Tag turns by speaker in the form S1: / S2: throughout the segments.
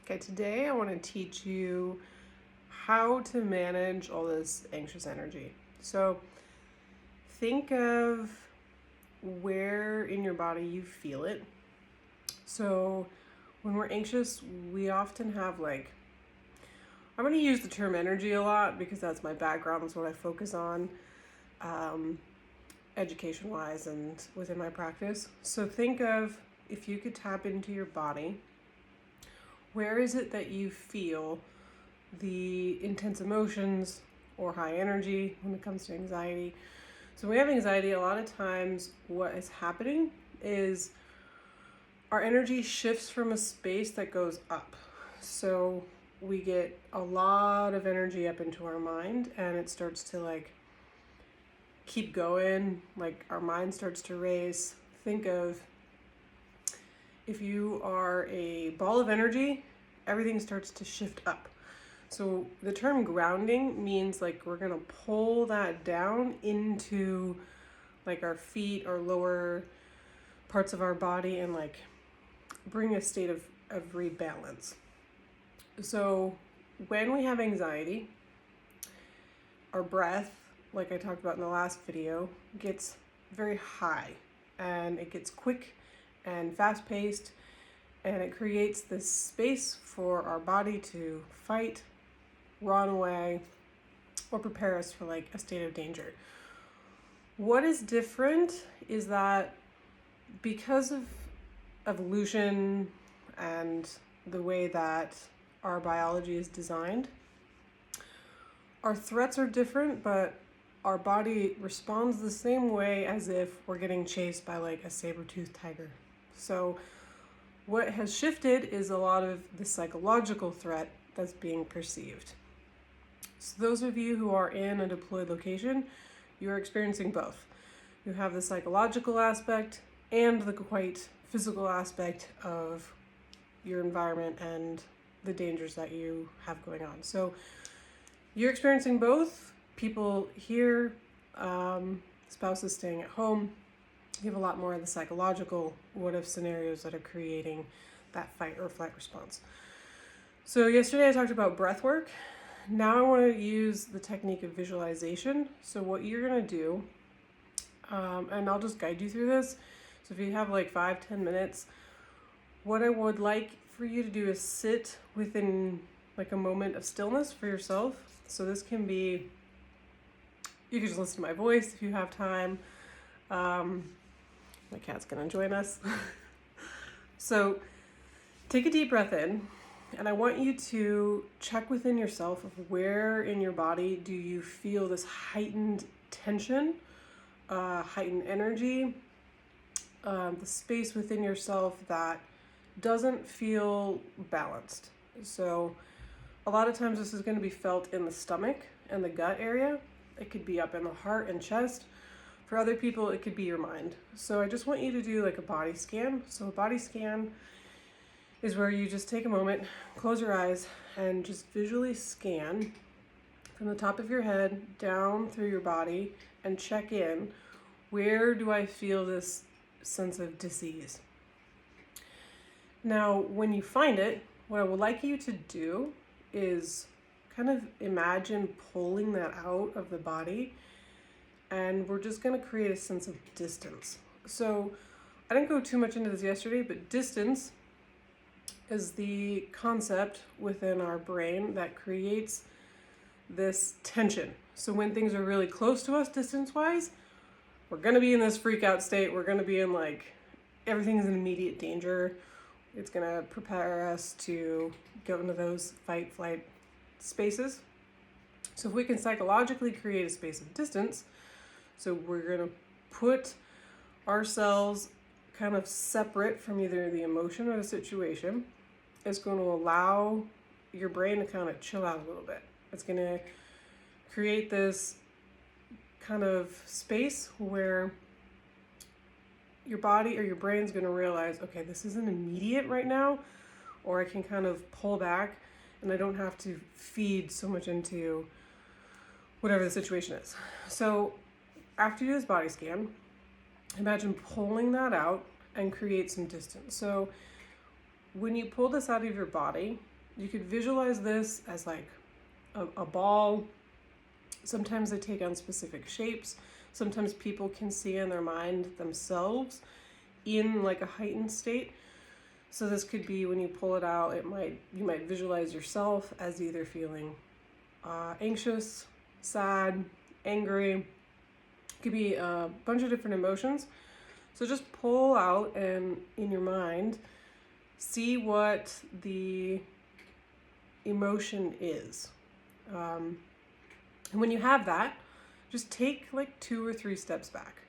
S1: Okay, today I want to teach you how to manage all this anxious energy. So think of where in your body you feel it. So when we're anxious, we often have I'm going to use the term energy a lot because that's my background, that's what I focus on education wise and within my practice. So think of if you could tap into your body, where is it that you feel the intense emotions or high energy when it comes to anxiety? So when we have anxiety, a lot of times what is happening is our energy shifts from a space that goes up. So we get a lot of energy up into our mind and it starts to keep going, our mind starts to race. Think of if you are a ball of energy, everything starts to shift up. So the term grounding means we're gonna pull that down into our feet or lower parts of our body and bring a state of rebalance. So when we have anxiety, our breath, like I talked about in the last video, gets very high and it gets quick and fast paced, and it creates this space for our body to fight, run away, or prepare us for a state of danger. What is different is that because of evolution and the way that our biology is designed, our threats are different, but our body responds the same way as if we're getting chased by a saber-toothed tiger. So what has shifted is a lot of the psychological threat that's being perceived. So those of you who are in a deployed location, you're experiencing both. You have the psychological aspect and the quite physical aspect of your environment and the dangers that you have going on. So you're experiencing both. People here, spouses staying at home, you have a lot more of the psychological what if scenarios that are creating that fight or flight response. So yesterday I talked about breath work. Now I want to use the technique of visualization. So what you're going to do, and I'll just guide you through this. So if you have 5-10 minutes, what I would like for you to do is sit within a moment of stillness for yourself. So this can be, you can just listen to my voice if you have time. My cat's gonna join us. So take a deep breath in, and I want you to check within yourself of where in your body do you feel this heightened tension, heightened energy, the space within yourself that doesn't feel balanced. So a lot of times this is going to be felt in the stomach and the gut area. It could be up in the heart and chest. For other people, it could be your mind. So I just want you to do a body scan. So a body scan is where you just take a moment, close your eyes, and just visually scan from the top of your head down through your body and check in. Where do I feel this sense of dis-ease? Now, when you find it, what I would like you to do is kind of imagine pulling that out of the body, and we're just going to create a sense of distance. So I didn't go too much into this yesterday, but distance is the concept within our brain that creates this tension. So when things are really close to us distance-wise, we're going to be in this freak out state. We're going to be in everything's in immediate danger. It's going to prepare us to go into those fight, flight spaces. So if we can psychologically create a space of distance, so we're going to put ourselves kind of separate from either the emotion or the situation, it's going to allow your brain to kind of chill out a little bit. It's going to create this kind of space where your body or your brain's going to realize, okay, this isn't immediate right now, or I can kind of pull back and I don't have to feed so much into whatever the situation is. So after you do this body scan, imagine pulling that out and create some distance. So when you pull this out of your body, You could visualize this as like a ball. Sometimes they take on specific shapes. Sometimes people can see in their mind themselves in like a heightened state. So this could be when you pull it out, you might visualize yourself as either feeling anxious, sad, angry. It could be a bunch of different emotions. So just pull out and in your mind, see what the emotion is. And when you have that, just take like 2 or 3 steps back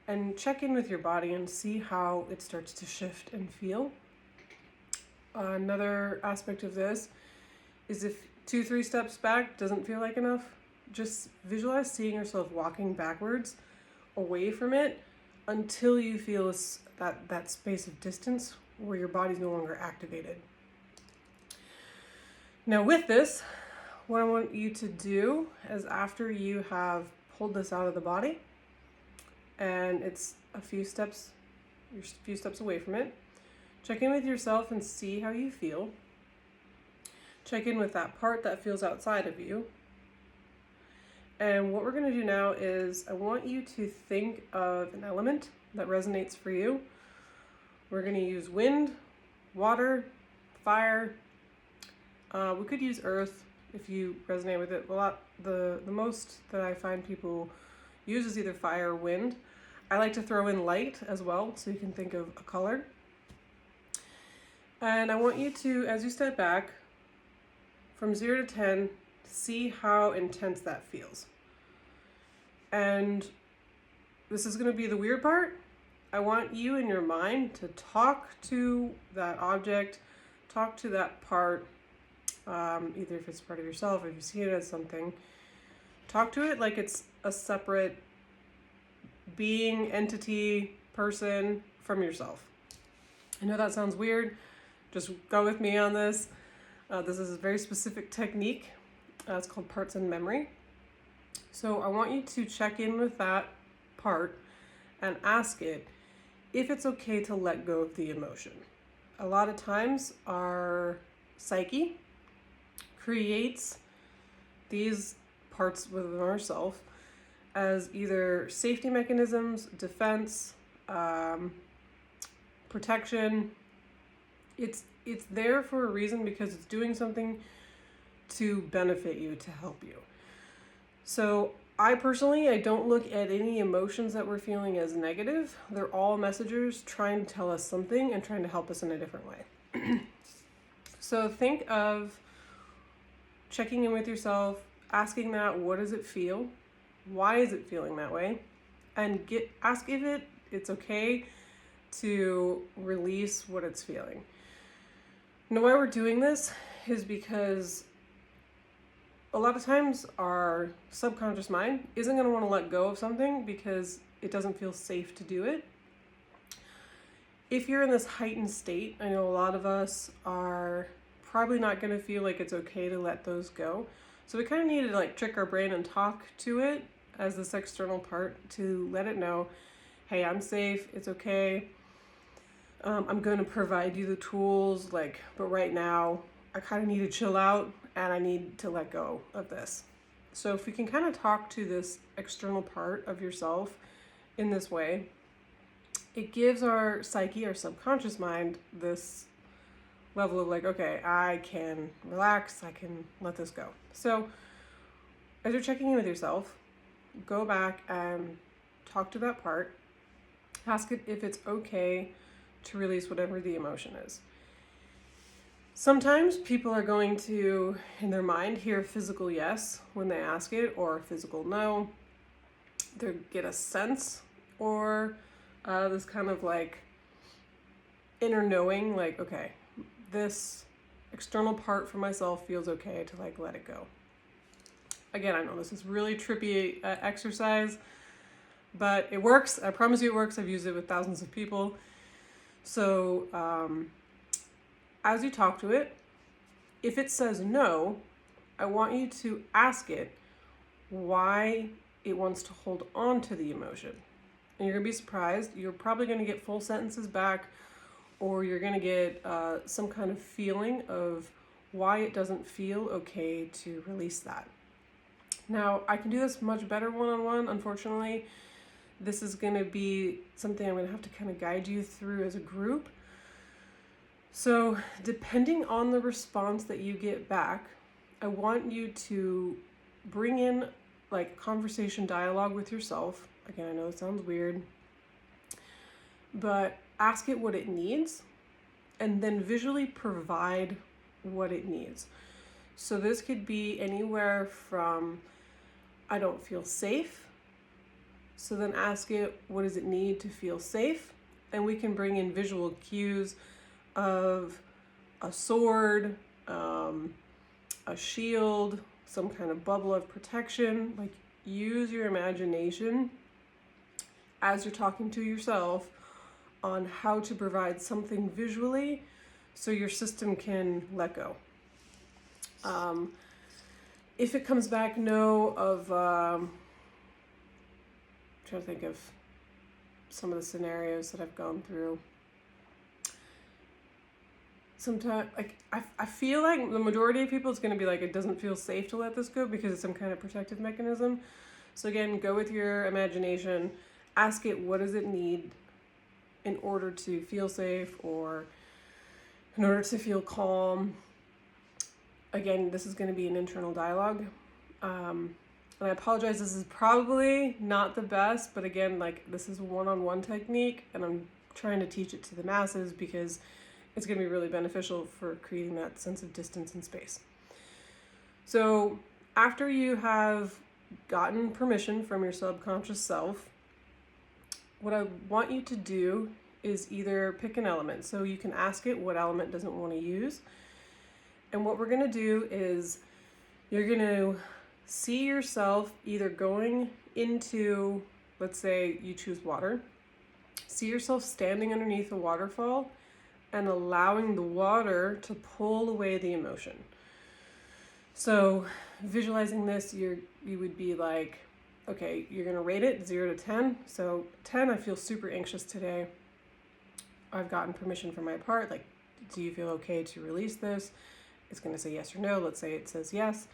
S1: and check in with your body and see how it starts to shift and feel. Another aspect of this is if 2-3 steps back doesn't feel like enough, just visualize seeing yourself walking backwards away from it until you feel that space of distance where your body's no longer activated. Now with this, what I want you to do is after you have pulled this out of the body and it's you're a few steps away from it, check in with yourself and see how you feel. Check in with that part that feels outside of you. And what we're going to do now is I want you to think of an element that resonates for you. We're going to use wind, water, fire. We could use earth if you resonate with it a lot. The most that I find people use is either fire or wind. I like to throw in light as well, so you can think of a color. And I want you to, as you step back, from 0 to 10, see how intense that feels. And this is going to be the weird part. I want you in your mind to talk to that object, talk to that part, either if it's part of yourself or if you see it as something. Talk to it like it's a separate being, entity, person from yourself. I know that sounds weird. Just go with me on this. This is a very specific technique. It's called parts in memory. So I want you to check in with that part and ask it if it's okay to let go of the emotion. A lot of times our psyche creates these parts within ourselves as either safety mechanisms, defense, protection. It's there for a reason because it's doing something to benefit you, to help you. So I don't look at any emotions that we're feeling as negative. They're all messengers trying to tell us something and trying to help us in a different way. So think of checking in with yourself, asking that, what does it feel? Why is it feeling that way? And ask if it's okay to release what it's feeling. Now, why we're doing this is because a lot of times our subconscious mind isn't going to want to let go of something because it doesn't feel safe to do it. If you're in this heightened state, I know a lot of us are probably not going to feel like it's okay to let those go. So we kind of need to like trick our brain and talk to it as this external part to let it know, hey, I'm safe, it's okay. I'm going to provide you the tools, but right now I kind of need to chill out and I need to let go of this. So if we can kind of talk to this external part of yourself in this way, it gives our psyche, our subconscious mind, this level of okay, I can relax, I can let this go. So as you're checking in with yourself, go back and talk to that part. Ask it if it's okay to release whatever the emotion is. Sometimes people are going to, in their mind, hear a physical yes when they ask it, or a physical no. They get a sense, or this kind of inner knowing, okay, this external part for myself feels okay to let it go. Again, I know this is really trippy exercise, but it works. I promise you it works. I've used it with thousands of people. So as you talk to it, if it says no, I want you to ask it why it wants to hold on to the emotion. And you're going to be surprised. You're probably going to get full sentences back, or you're going to get some kind of feeling of why it doesn't feel okay to release that. Now, I can do this much better one-on-one. Unfortunately, this is going to be something I'm going to have to kind of guide you through as a group. So, depending on the response that you get back, I want you to bring in like conversation dialogue with yourself. Again, I know it sounds weird, but ask it what it needs and then visually provide what it needs. So this could be anywhere from, I don't feel safe. So then ask it, what does it need to feel safe? And we can bring in visual cues of a sword, a shield, some kind of bubble of protection. Like, use your imagination as you're talking to yourself on how to provide something visually so your system can let go. If it comes back no of, I'm trying to think of some of the scenarios that I've gone through. Sometimes, like, I feel like the majority of people, it's going to be like, it doesn't feel safe to let this go because it's some kind of protective mechanism. So again, go with your imagination, ask it, what does it need in order to feel safe or in order to feel calm. Again, this is going to be an internal dialogue. And I apologize, this is probably not the best, but again, like, this is a one-on-one technique and I'm trying to teach it to the masses because it's going to be really beneficial for creating that sense of distance and space. So after you have gotten permission from your subconscious self, what I want you to do is either pick an element. So you can ask it what element doesn't want to use. And what we're going to do is you're going to see yourself either going into, let's say you choose water, see yourself standing underneath a waterfall and allowing the water to pull away the emotion. So visualizing this, you would be like, okay, you're going to rate it 0 to 10. So 10, I feel super anxious today. I've gotten permission from my part. Like, do you feel okay to release this? It's going to say yes or no. Let's say it says yes.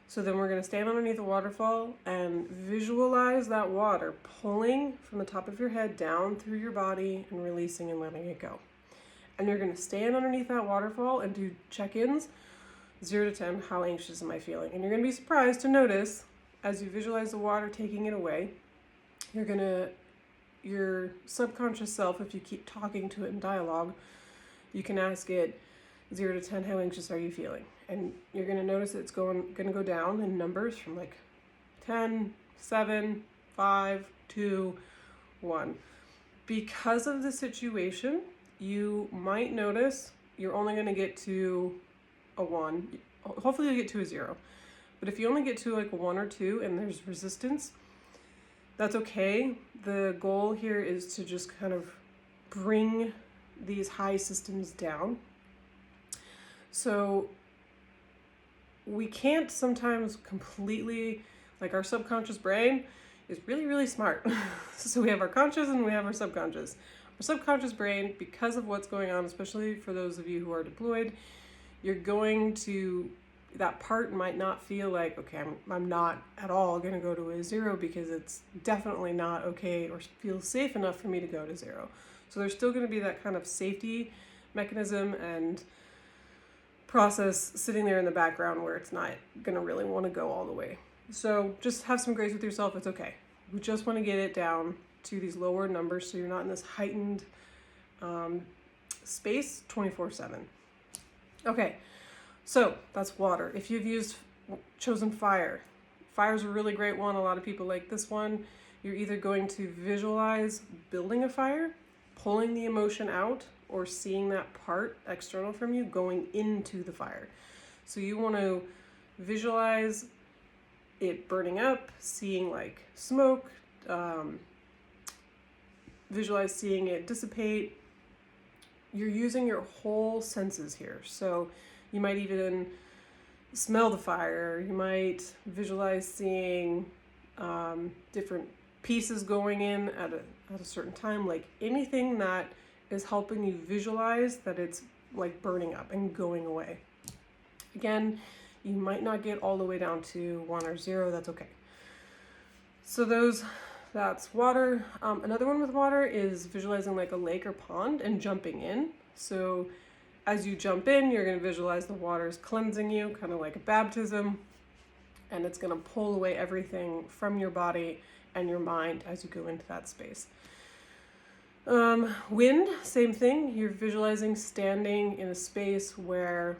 S1: So then we're going to stand underneath a waterfall and visualize that water pulling from the top of your head down through your body and releasing and letting it go. And you're going to stand underneath that waterfall and do check-ins, 0 to 10, how anxious am I feeling? And you're going to be surprised to notice as you visualize the water taking it away, your subconscious self, if you keep talking to it in dialogue, you can ask it 0 to 10, how anxious are you feeling? And you're going to notice it's going to go down in numbers from like 10, 7, 5, 2, 1. Because of the situation, you might notice you're only going to get to a 1. Hopefully you'll get to a 0. But if you only get to like a 1 or 2 and there's resistance, that's okay. The goal here is to just kind of bring these high systems down. So we can't sometimes completely, like, our subconscious brain is really, really smart. So we have our conscious and we have our subconscious. Our subconscious brain, because of what's going on, especially for those of you who are deployed, that part might not feel like, okay, I'm not at all going to go to a 0 because it's definitely not okay or feels safe enough for me to go to 0. So there's still going to be that kind of safety mechanism and process sitting there in the background where it's not going to really want to go all the way. So just have some grace with yourself. It's okay. We just want to get it down to these lower numbers so you're not in this heightened space 24/7. Okay, so that's water. If you've chosen fire, fire's a really great one. A lot of people like this one. You're either going to visualize building a fire, pulling the emotion out, or seeing that part external from you going into the fire. So you want to visualize it burning up, seeing like smoke, visualize seeing it dissipate. You're using your whole senses here. So you might even smell the fire. You might visualize seeing different pieces going in at a certain time, like anything that is helping you visualize that it's like burning up and going away. Again, you might not get all the way down to 1 or 0, that's okay. So that's water. Another one with water is visualizing like a lake or pond and jumping in. So as you jump in, you're going to visualize the water is cleansing you, kind of like a baptism, and it's going to pull away everything from your body and your mind as you go into that space. Wind, same thing. You're visualizing standing in a space where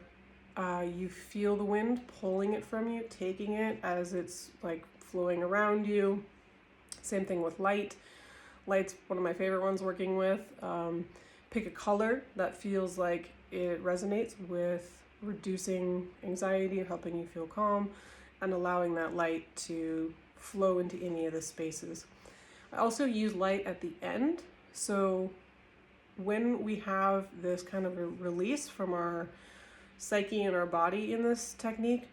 S1: you feel the wind pulling it from you, taking it as it's like flowing around you. Same thing with light. Light's one of my favorite ones working with. Pick a color that feels like it resonates with reducing anxiety, helping you feel calm, and allowing that light to flow into any of the spaces. I also use light at the end. So when we have this kind of a release from our psyche and our body in this technique,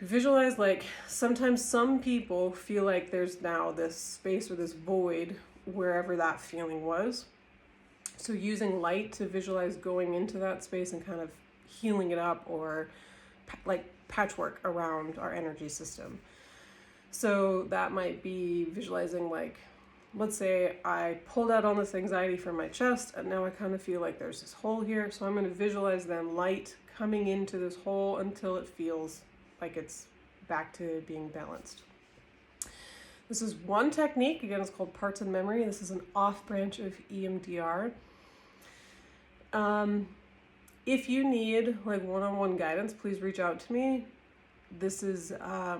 S1: visualize like sometimes some people feel like there's now this space or this void wherever that feeling was. So using light to visualize going into that space and kind of healing it up, or like patchwork around our energy system. So that might be visualizing like, let's say I pulled out all this anxiety from my chest and now I kind of feel like there's this hole here. So I'm going to visualize then light coming into this hole until it feels like it's back to being balanced. This is one technique. Again, it's called Parts and Memory. This is an off branch of EMDR. If you need like one-on-one guidance, please reach out to me. This is a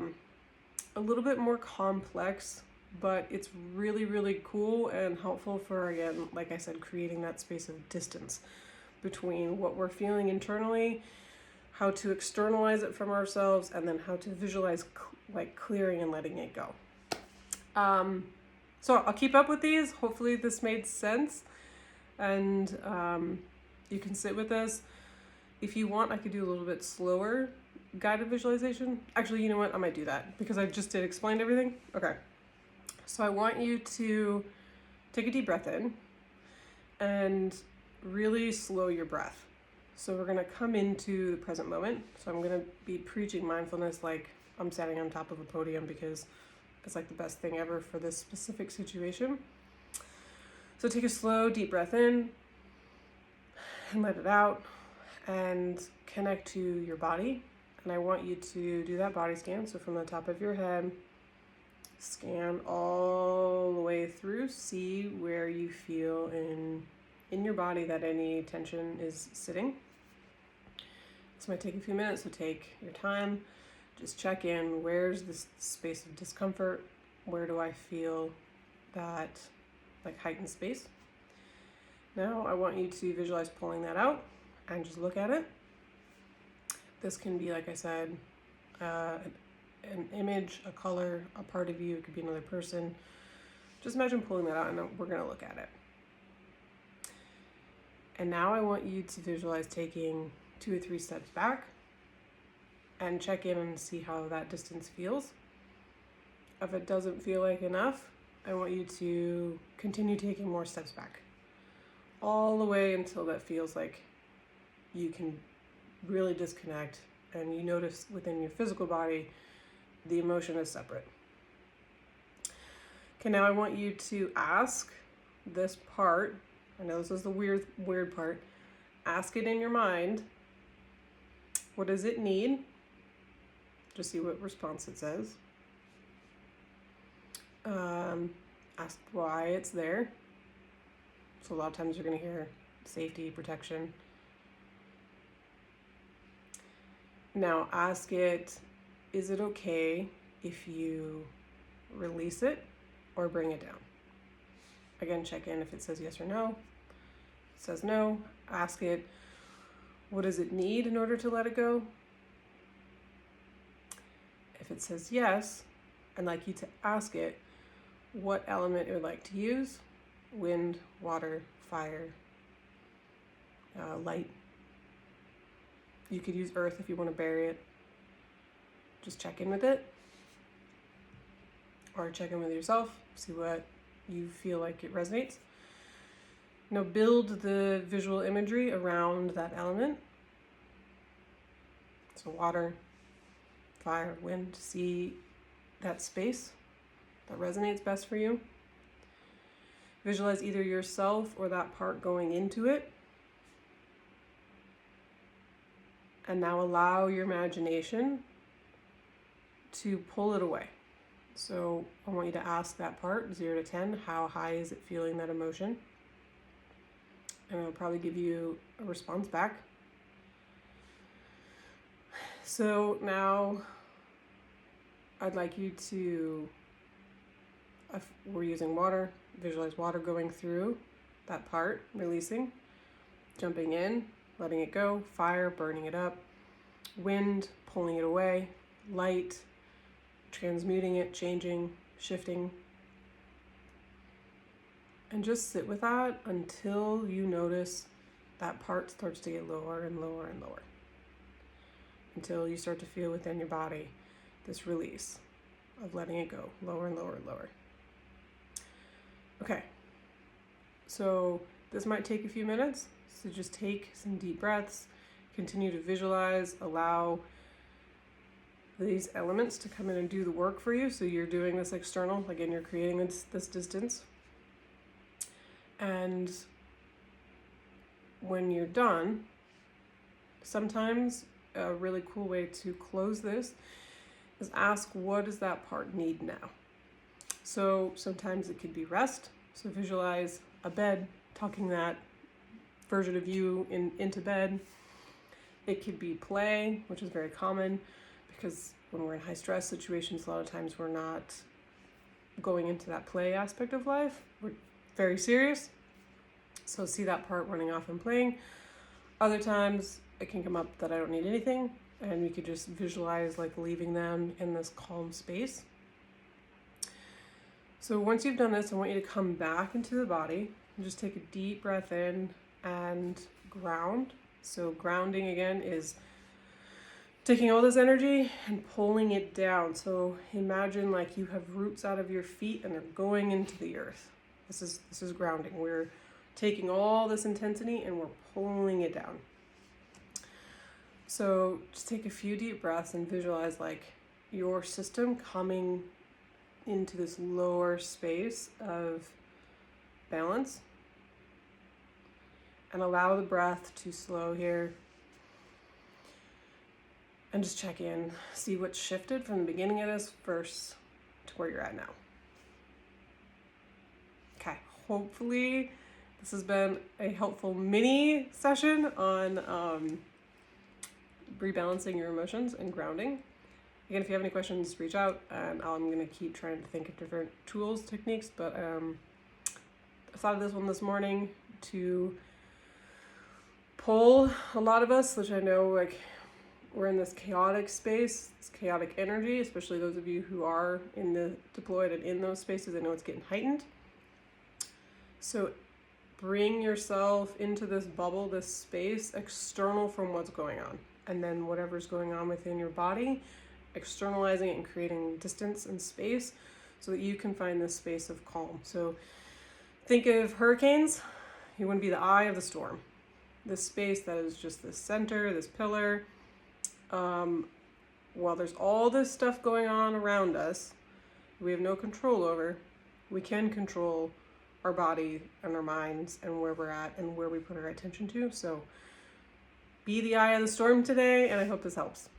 S1: little bit more complex, but it's really, really cool and helpful for, again, like I said, creating that space of distance between what we're feeling internally, how to externalize it from ourselves, and then how to visualize like clearing and letting it go. So I'll keep up with these. Hopefully this made sense, and you can sit with this. If you want, I could do a little bit slower guided visualization. Actually, you know what? I might do that because I just did explain everything. Okay. So I want you to take a deep breath in and really slow your breath. So we're going to come into the present moment. So I'm going to be preaching mindfulness like I'm standing on top of a podium because it's like the best thing ever for this specific situation. So take a slow, deep breath in and let it out and connect to your body. And I want you to do that body scan. So from the top of your head, scan all the way through, see where you feel in your body that any tension is sitting. This might take a few minutes, so take your time. Just check in, where's this space of discomfort? Where do I feel that like heightened space? Now I want you to visualize pulling that out and just look at it. This can be, like I said, an image, a color, a part of you. It could be another person. Just imagine pulling that out and we're going to look at it. And now I want you to visualize taking 2 or 3 steps back and check in and see how that distance feels. If it doesn't feel like enough, I want you to continue taking more steps back, all the way until that feels like you can really disconnect and you notice within your physical body the emotion is separate. Okay, now I want you to ask this part. I know this is the weird part. Ask it in your mind. What does it need? Just see what response it says. Ask why it's there. So a lot of times you're going to hear safety, protection. Now ask it, is it okay if you release it or bring it down? Again, check in if it says yes or no. If it says no, ask it, what does it need in order to let it go? If it says yes, I'd like you to ask it what element it would like to use: wind, water, fire, light. You could use earth if you want to bury it. Just check in with it. Or check in with yourself, see what you feel like it resonates. Now build the visual imagery around that element. So water, fire, wind, see that space that resonates best for you. Visualize either yourself or that part going into it. And now allow your imagination to pull it away. So I want you to ask that part, 0 to 10, how high is it feeling that emotion? And it'll probably give you a response back. So now I'd like you to, if we're using water, visualize water going through that part, releasing, jumping in, letting it go, fire, burning it up, wind, pulling it away, light, transmuting it, changing, shifting. And just sit with that until you notice that part starts to get lower and lower and lower. Until you start to feel within your body this release of letting it go, lower and lower and lower. Okay, so this might take a few minutes, so just take some deep breaths, continue to visualize, allow these elements to come in and do the work for you. So you're doing this external, again, you're creating this distance. And when you're done, sometimes a really cool way to close this is ask, what does that part need now? So sometimes it could be rest. So visualize a bed, tucking that version of you into bed. It could be play, which is very common because when we're in high stress situations, a lot of times we're not going into that play aspect of life. We're very serious. So see that part running off and playing. Other times it can come up that I don't need anything, and we could just visualize like leaving them in this calm space. So once you've done this, I want you to come back into the body and just take a deep breath in and ground. So grounding again is taking all this energy and pulling it down. So imagine like you have roots out of your feet and they're going into the earth. This is grounding. We're taking all this intensity and we're pulling it down. So just take a few deep breaths and visualize like your system coming into this lower space of balance. And allow the breath to slow here. And just check in, see what's shifted from the beginning of this verse to where you're at now. Okay, hopefully this has been a helpful mini session on rebalancing your emotions and grounding. Again, if you have any questions, reach out. I'm going to keep trying to think of different tools, techniques, but I thought of this one this morning to pull a lot of us, which I know like we're in this chaotic space, this chaotic energy, especially those of you who are in the deployed and in those spaces. I know it's getting heightened. So bring yourself into this bubble, this space, external from what's going on. And then whatever's going on within your body, externalizing it and creating distance and space so that you can find this space of calm. So think of hurricanes. You want to be the eye of the storm. This space that is just this center, this pillar. While there's all this stuff going on around us, we have no control over, we can control our body and our minds and where we're at and where we put our attention to. So be the eye of the storm today, and I hope this helps.